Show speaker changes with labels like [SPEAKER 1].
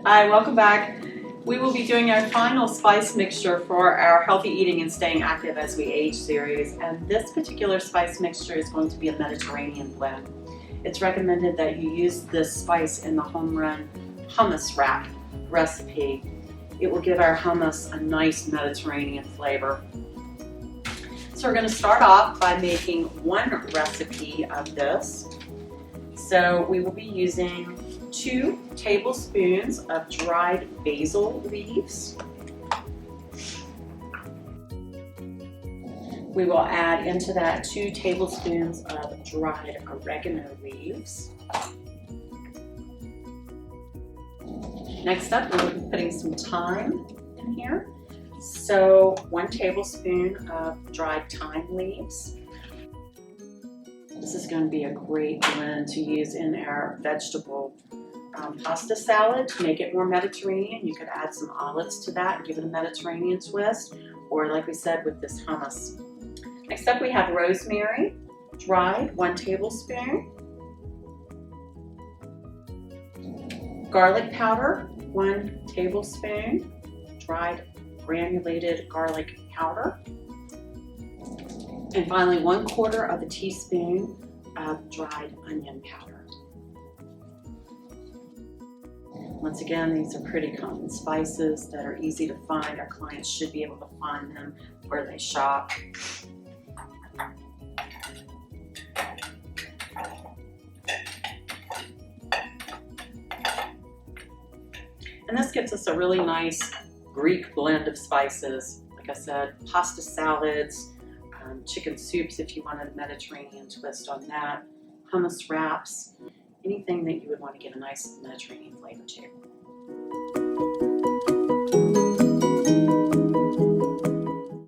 [SPEAKER 1] Hi, welcome back. We will be doing our final spice mixture for our Healthy Eating and Staying Active as We Age series, and this particular spice mixture is going to be a Mediterranean blend. It's recommended that you use this spice in the home run hummus wrap recipe. It will give our hummus a nice Mediterranean flavor. So we're going to start off by making one recipe of this. So we will be using 2 tablespoons of dried basil leaves. We will add into that 2 tablespoons of dried oregano leaves. Next up, we'll be putting some thyme in here. So 1 tablespoon of dried thyme leaves. This is going to be a great blend to use in our vegetable pasta salad to make it more Mediterranean. You could add some olives to that and give it a Mediterranean twist, or like we said, with this hummus. Next up, we have rosemary, dried, 1 tablespoon. Garlic powder, 1 tablespoon. Dried granulated garlic powder. And finally, 1/4 teaspoon of dried onion powder. Once again, these are pretty common spices that are easy to find. Our clients should be able to find them where they shop. And this gives us a really nice Greek blend of spices. Like I said, pasta salads, chicken soups if you wanted a Mediterranean twist on that, hummus wraps, anything that you would want to give a nice Mediterranean flavor to.